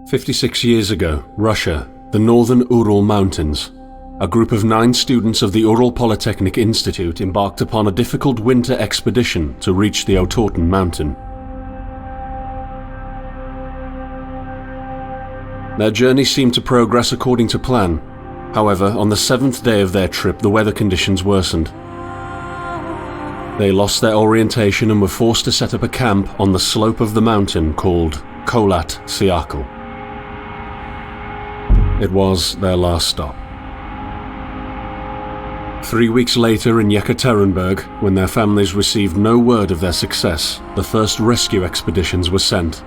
56 years ago, Russia, the northern Ural Mountains. A group of 9 students of the Ural Polytechnic Institute embarked upon a difficult winter expedition to reach the Otorten mountain. Their journey seemed to progress according to plan. However, on the 7th day of their trip, the weather conditions worsened. They lost their orientation and were forced to set up a camp on the slope of the mountain called Kholat Siakal. It was their last stop. 3 weeks later in Yekaterinburg, when their families received no word of their success, the first rescue expeditions were sent.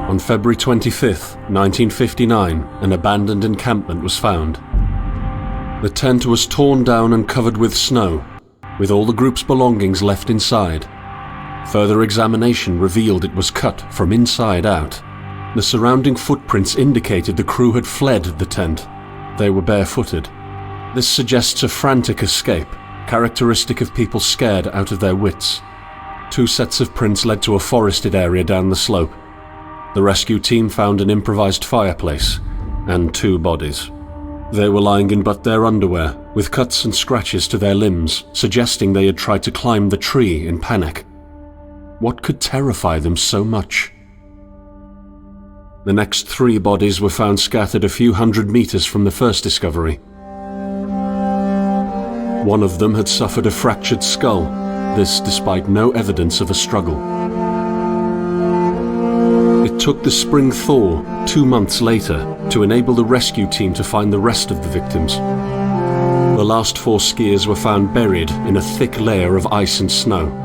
On February 25, 1959, an abandoned encampment was found. The tent was torn down and covered with snow, with all the group's belongings left inside. Further examination revealed it was cut from inside out. The surrounding footprints indicated the crew had fled the tent. They were barefooted. This suggests a frantic escape, characteristic of people scared out of their wits. 2 sets of prints led to a forested area down the slope. The rescue team found an improvised fireplace and 2 bodies. They were lying in but their underwear, with cuts and scratches to their limbs, suggesting they had tried to climb the tree in panic. What could terrify them so much? The next 3 bodies were found scattered a few hundred meters from the first discovery. One of them had suffered a fractured skull, this despite no evidence of a struggle. It took the spring thaw 2 months later to enable the rescue team to find the rest of the victims. The last 4 skiers were found buried in a thick layer of ice and snow.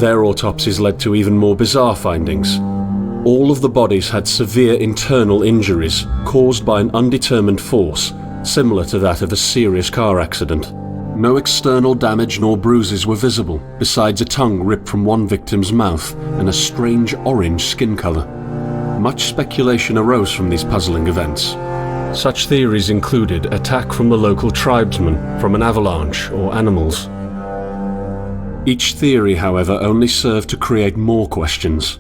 Their autopsies led to even more bizarre findings. All of the bodies had severe internal injuries caused by an undetermined force, similar to that of a serious car accident. No external damage nor bruises were visible, besides a tongue ripped from one victim's mouth and a strange orange skin color. Much speculation arose from these puzzling events. Such theories included attack from the local tribesmen, from an avalanche, or animals. Each theory, however, only served to create more questions.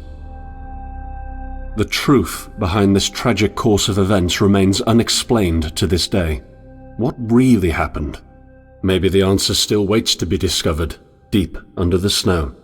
The truth behind this tragic course of events remains unexplained to this day. What really happened? Maybe the answer still waits to be discovered, deep under the snow.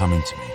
coming to me.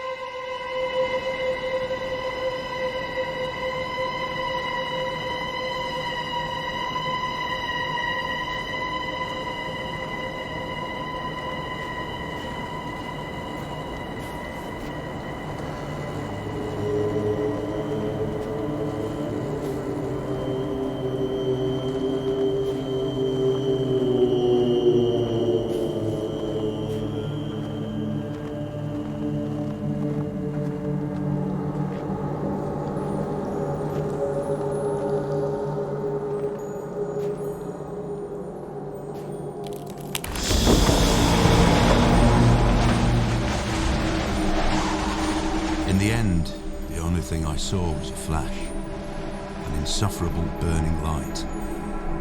In the end, the only thing I saw was a flash, an insufferable burning light,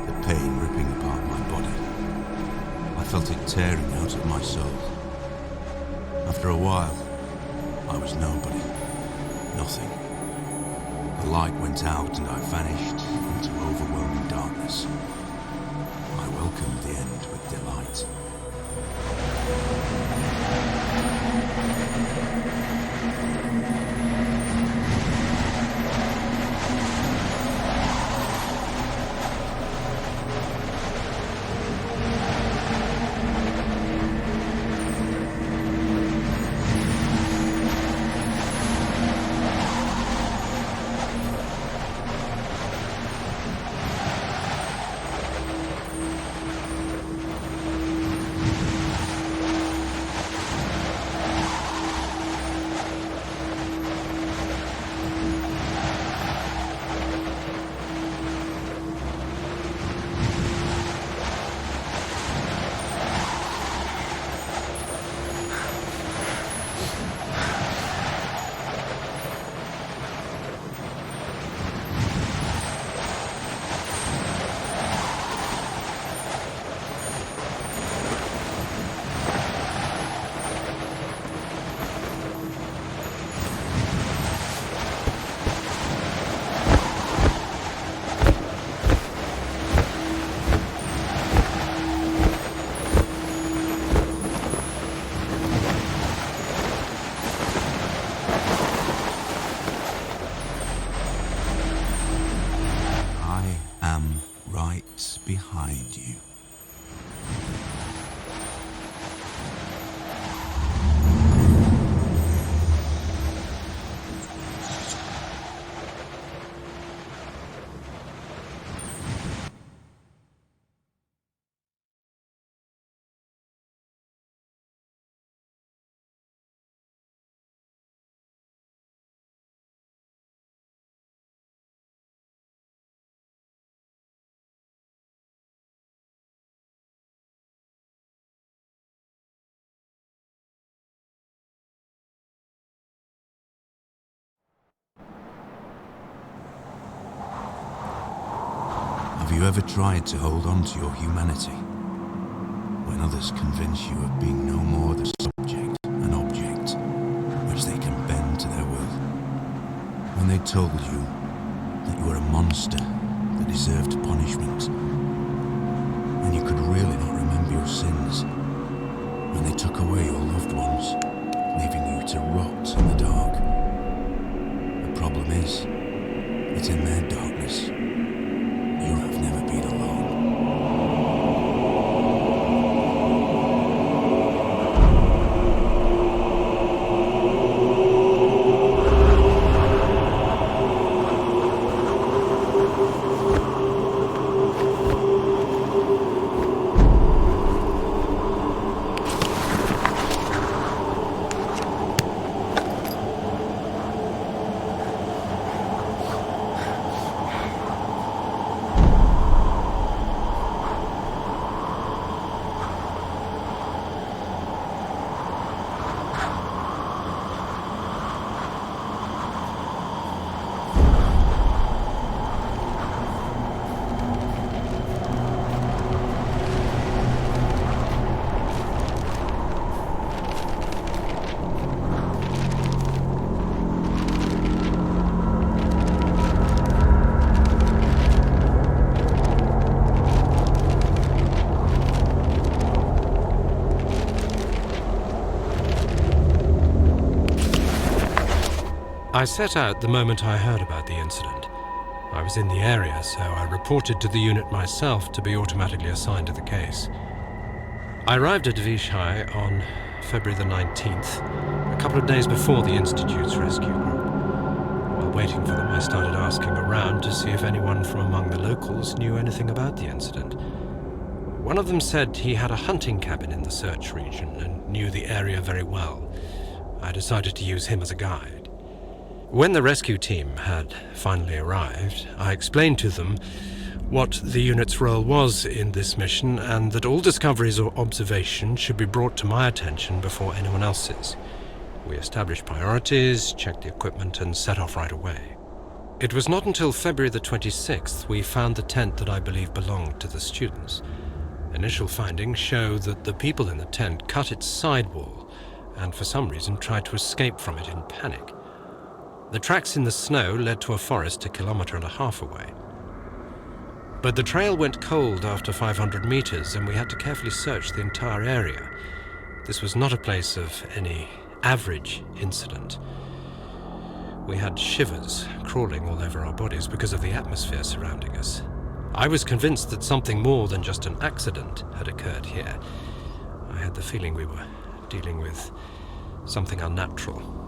the pain ripping apart my body. I felt it tearing out of my soul. After a while, I was nobody, nothing. The light went out and I vanished into overwhelming darkness. I welcomed the end with delight. Behind you. Have you ever tried to hold on to your humanity when others convince you of being no more than subject, an object, which they can bend to their will? When they told you that you were a monster that deserved punishment, when you could really not remember your sins, when they took away your loved ones, leaving you to rot in the dark. The problem is that in their darkness, you have never been alone. I set out the moment I heard about the incident. I was in the area, so I reported to the unit myself to be automatically assigned to the case. I arrived at Vichy on February the 19th, a couple of days before the Institute's rescue group. While waiting for them, I started asking around to see if anyone from among the locals knew anything about the incident. One of them said he had a hunting cabin in the search region and knew the area very well. I decided to use him as a guide. When the rescue team had finally arrived, I explained to them what the unit's role was in this mission and that all discoveries or observations should be brought to my attention before anyone else's. We established priorities, checked the equipment, and set off right away. It was not until February the 26th we found the tent that I believe belonged to the students. Initial findings show that the people in the tent cut its sidewall and for some reason tried to escape from it in panic. The tracks in the snow led to a forest 1.5 kilometers away. But the trail went cold after 500 meters and we had to carefully search the entire area. This was not a place of any average incident. We had shivers crawling all over our bodies because of the atmosphere surrounding us. I was convinced that something more than just an accident had occurred here. I had the feeling we were dealing with something unnatural.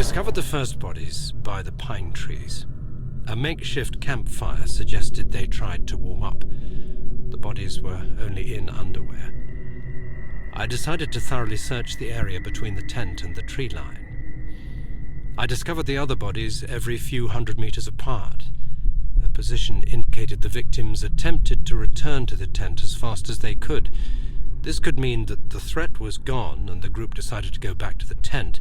discovered the first bodies by the pine trees. A makeshift campfire suggested they tried to warm up. The bodies were only in underwear. I decided to thoroughly search the area between the tent and the tree line. I discovered the other bodies every few hundred meters apart. Their position indicated the victims attempted to return to the tent as fast as they could. This could mean that the threat was gone and the group decided to go back to the tent,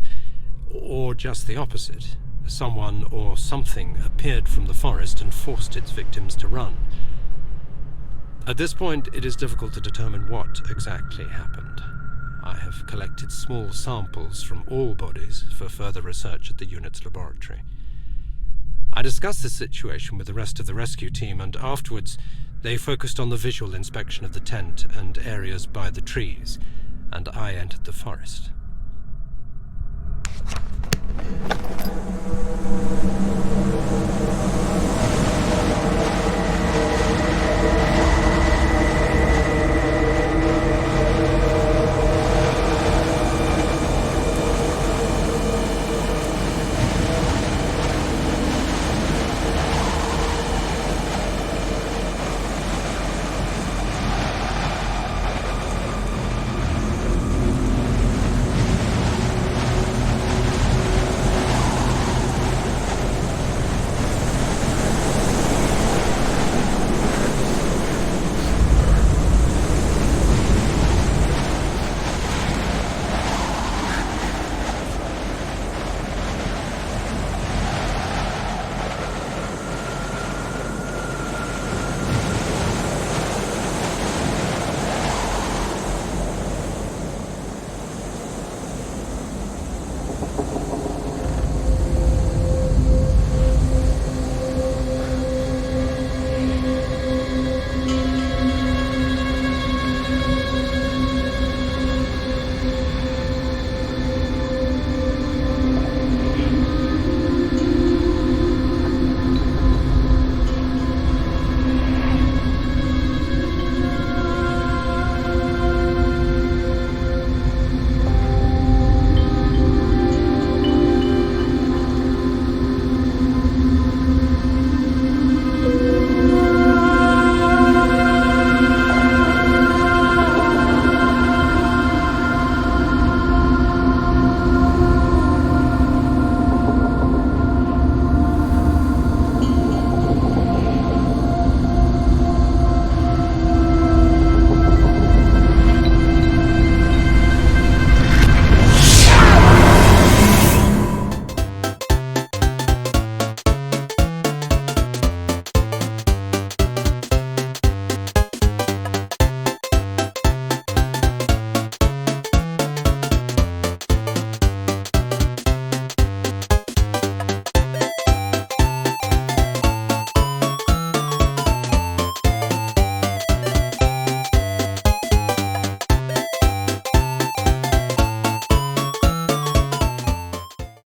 or just the opposite. Someone or something appeared from the forest and forced its victims to run. At this point, it is difficult to determine what exactly happened. I have collected small samples from all bodies for further research at the unit's laboratory. I discussed the situation with the rest of the rescue team, and afterwards they focused on the visual inspection of the tent and areas by the trees, and I entered the forest.